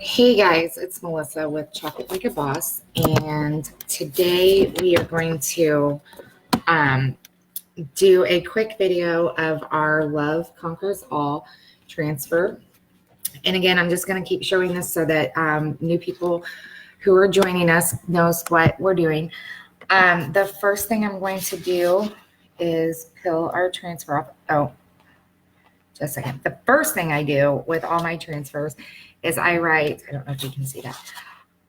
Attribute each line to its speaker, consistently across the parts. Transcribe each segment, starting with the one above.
Speaker 1: Hey guys, it's Melissa with Chocolate Like a Boss, and today we are going to um, do a quick video of our Love Conquers All transfer. And again, I'm just going to keep showing this so that new people who are joining us knows what we're doing. The first thing I'm going to do is peel our transfer off. Oh, just a second. The first thing I do with all my transfers is I don't know if you can see that.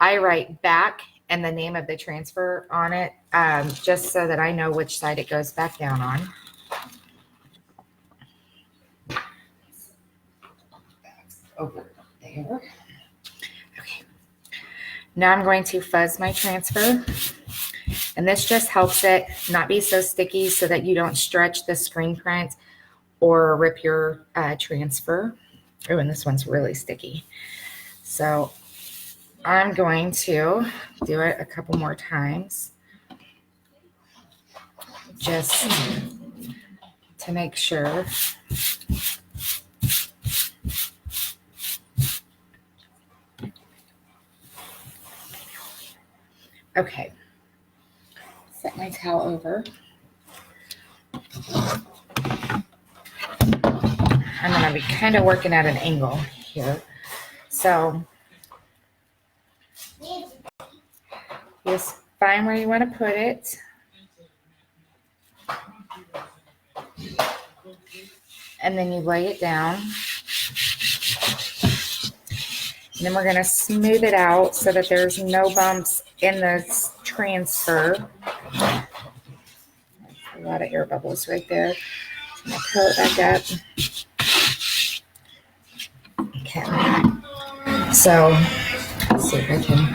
Speaker 1: I write back and the name of the transfer on it, just so that I know which side it goes back down on. Over there. Okay. Now I'm going to fuzz my transfer. And this just helps it not be so sticky so that you don't stretch the screen print or rip your transfer. Oh, and this one's really sticky. So I'm going to do it a couple more times just to make sure. Okay. Set my towel over. I'm going to be kind of working at an angle here. So just find where you want to put it. And then you lay it down. And then we're going to smooth it out so that there's no bumps in the transfer. A lot of air bubbles right there. I'm going to pull it back up. Okay. So let's see if I can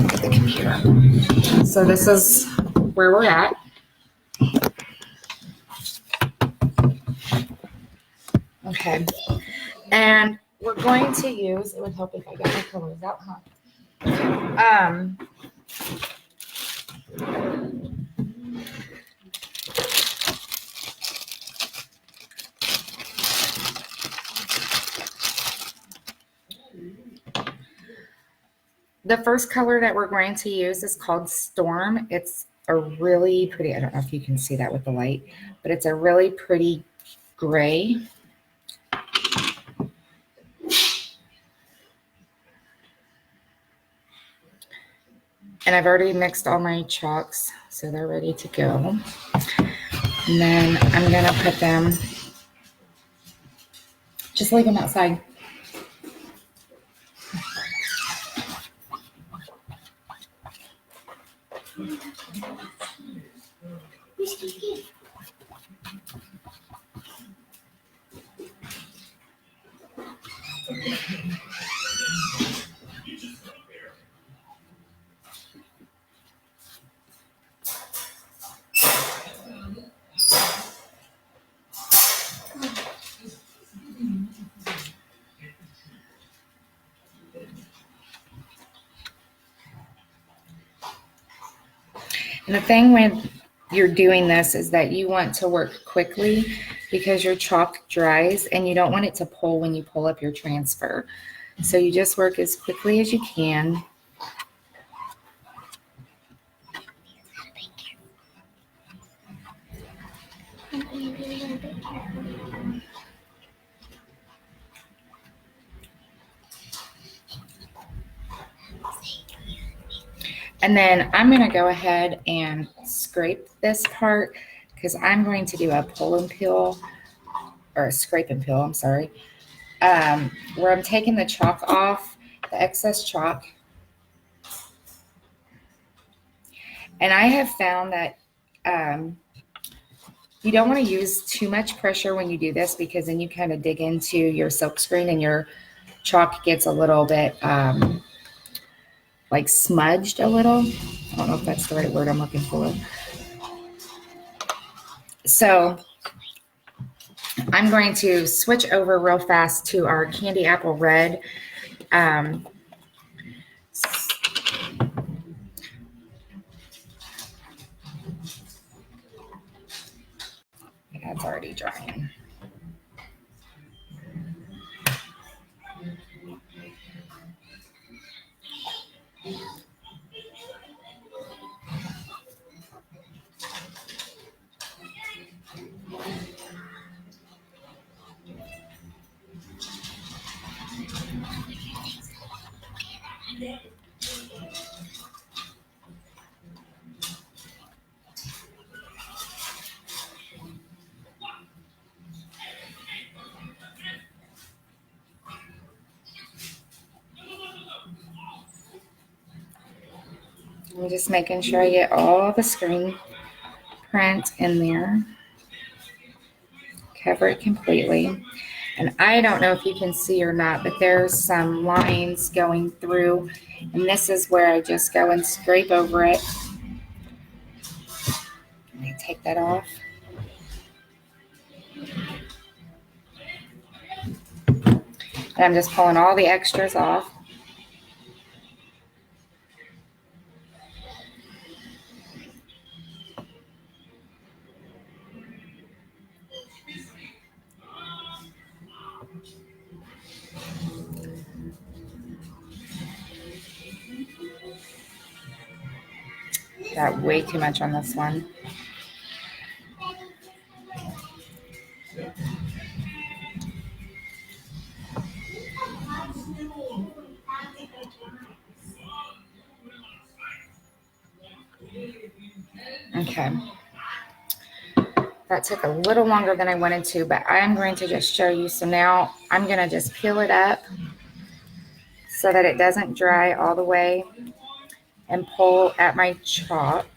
Speaker 1: get the computer. So this is where we're at. Okay. And we're going to use, it would help if I got my colors out, huh? The first color that we're going to use is called Storm. It's a really pretty, I don't know if you can see that with the light, but it's a really pretty gray. And I've already mixed all my chalks, so they're ready to go. And then I'm going to put them, just leave them outside. And the thing when you're doing this is that you want to work quickly because your chalk dries and you don't want it to pull when you pull up your transfer. So you just work as quickly as you can. And then I'm going to go ahead and scrape this part because I'm going to do a pull and peel, or a scrape and peel, I'm sorry, where I'm taking the chalk off, the excess chalk. And I have found that you don't want to use too much pressure when you do this because then you kind of dig into your silk screen and your chalk gets a little bit like smudged a little. I don't know if that's the right word I'm looking for. So I'm going to switch over real fast to our Candy Apple Red. That's already drying. I'm just making sure I get all the screen print in there. Cover it completely. And I don't know if you can see or not, but there's some lines going through, and this is where I just go and scrape over it. Let me take that off. And I'm just pulling all the extras off. Got way too much on this one. Okay. That took a little longer than I wanted to, but I'm going to just show you. So now I'm going to just peel it up so that it doesn't dry all the way and pull at my chalk.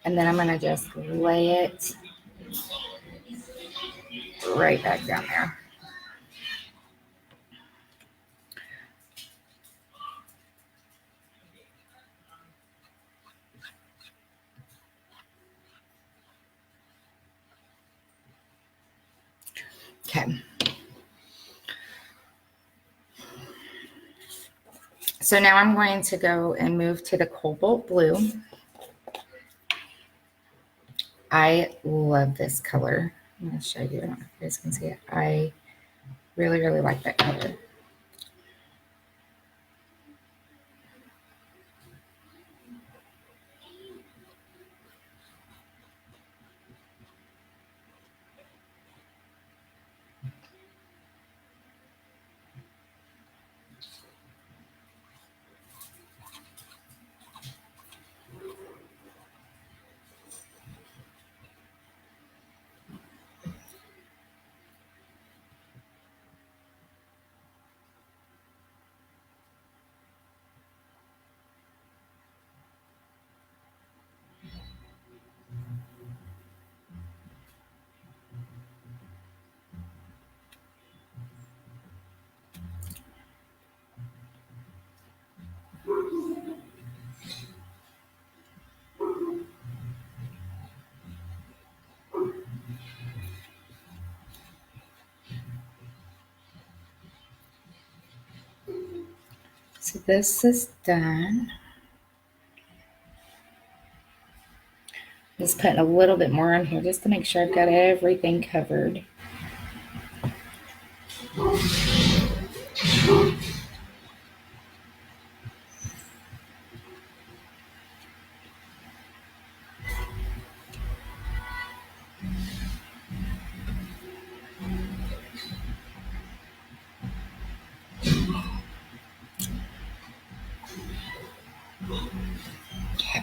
Speaker 1: And then I'm going to just lay it right back down there. Okay. So now I'm going to go and move to the Cobalt Blue. I love this color. I'm going to show you. I don't know if you guys can see it. I really, really like that color. So this is done. Just putting a little bit more on here just to make sure I've got everything covered. Okay.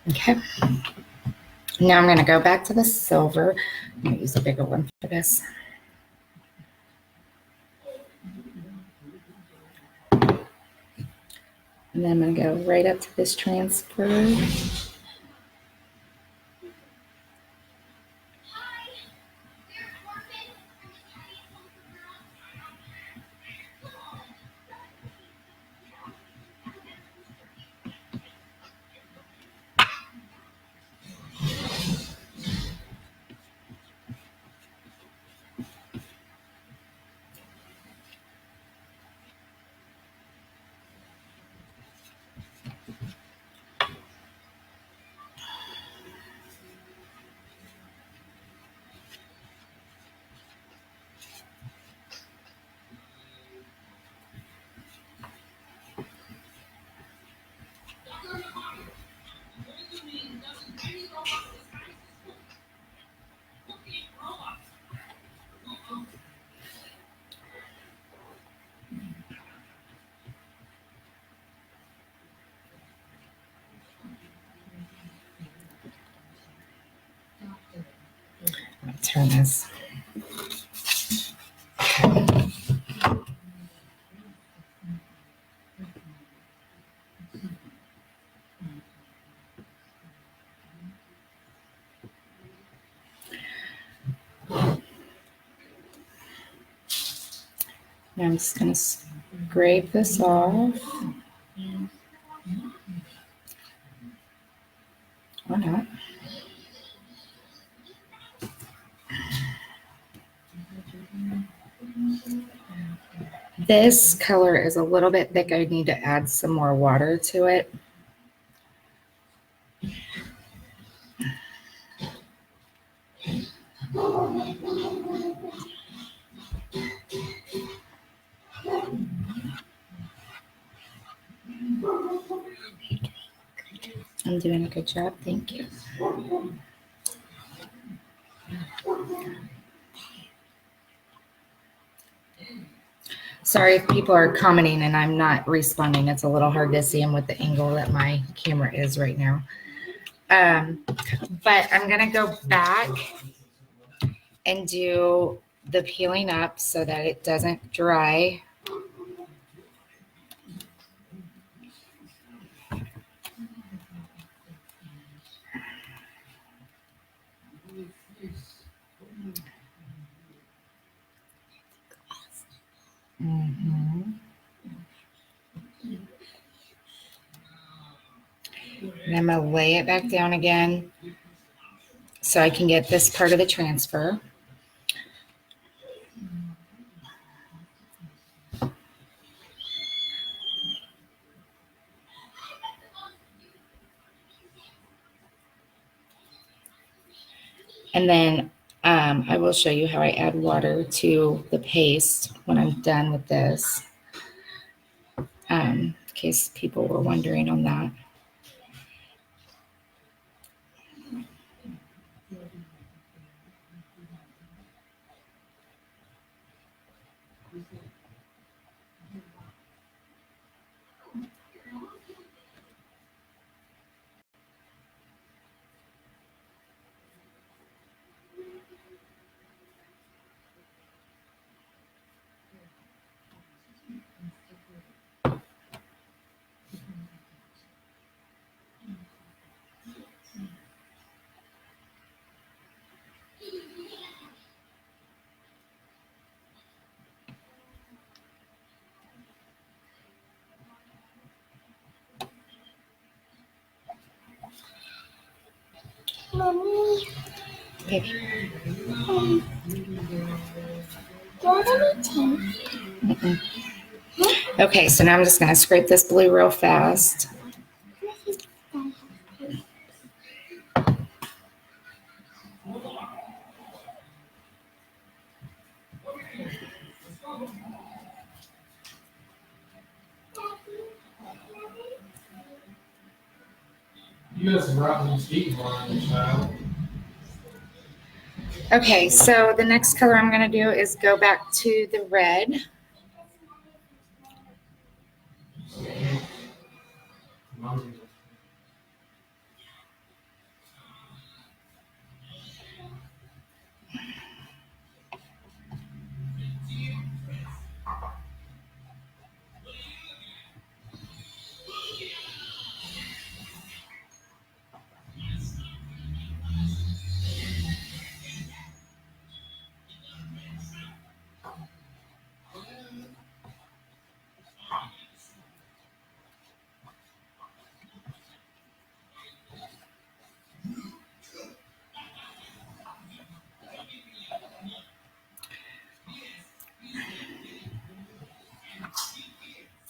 Speaker 1: Okay. Now I'm going to go back to the silver. I'm going to use a bigger one for this. And then I'm going to go right up to this transfer. I'll turn this. Now I'm just going to scrape this off. Or not. This color is a little bit thick. I need to add some more water to it. I'm doing a good job. Thank you. Sorry if people are commenting and I'm not responding. It's a little hard to see them with the angle that my camera is right now. But I'm going to go back and do the peeling up so that it doesn't dry. And I'm going to lay it back down again so I can get this part of the transfer. And then I will show you how I add water to the paste when I'm done with this, in case people were wondering on that.
Speaker 2: Mommy,
Speaker 1: Okay.
Speaker 2: do I have any tape?
Speaker 1: Okay, so now I'm just going to scrape this blue real fast.
Speaker 3: You got some rotten feet on your child.
Speaker 1: Okay, so the next color I'm going to do is go back to the red.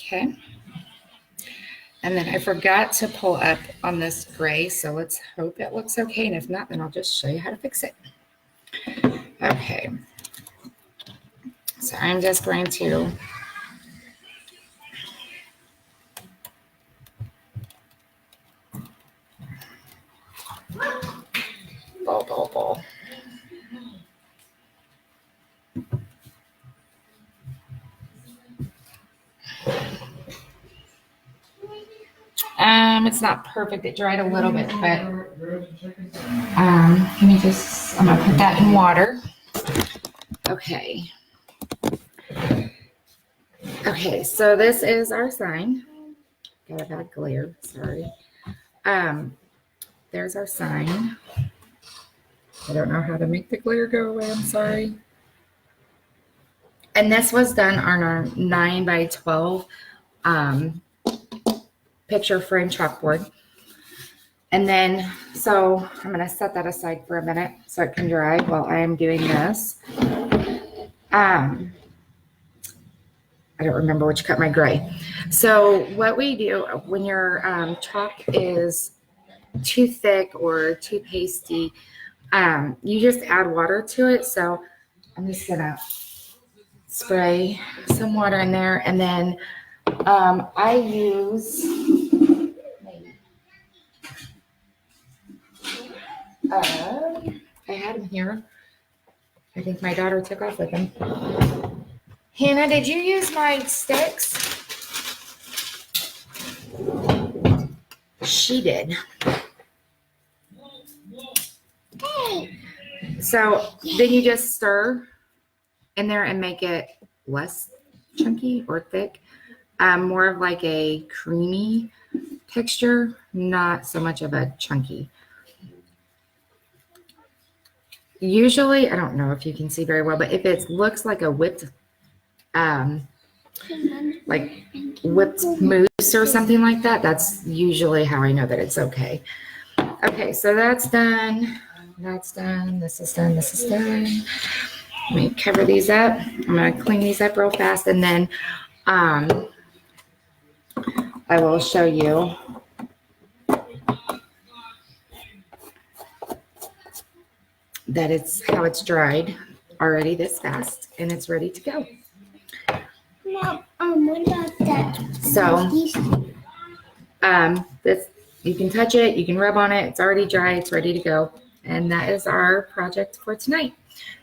Speaker 1: Okay. And then I forgot to pull up on this gray, so let's hope it looks okay. And if not, then I'll just show you how to fix it. Okay. So I'm just going to bowl. It's not perfect. It dried a little bit, but I'm gonna put that in water. Okay. Okay, so this is our sign. Got a bad glare, sorry. There's our sign. I don't know how to make the glare go away, I'm sorry. And this was done on our 9x12 picture frame chalkboard. And then, so I'm gonna set that aside for a minute so it can dry while I am doing this. I don't remember which cut my gray. So what we do when your chalk is too thick or too pasty, you just add water to it. So I'm just gonna spray some water in there, and then I use I had him here. I think my daughter took off with him. Hannah, did you use my sticks? She did.
Speaker 2: Hey,
Speaker 1: So then you just stir in there and make it less chunky or thick. More of like a creamy texture, not so much of a chunky. Usually, I don't know if you can see very well, but if it looks like a whipped mousse or something like that, that's usually how I know that it's okay. Okay, so that's done. That's done. This is done. This is done. Let me cover these up. I'm going to clean these up real fast, and then I will show you that it's how it's dried already this fast, and it's ready to go.
Speaker 2: Mom, what about that?
Speaker 1: So this, you can touch it, you can rub on it, it's already dry, it's ready to go. And that is our project for tonight.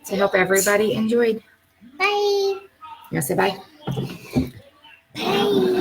Speaker 1: So I hope everybody enjoyed.
Speaker 2: Bye.
Speaker 1: You want to say bye?
Speaker 2: Bye.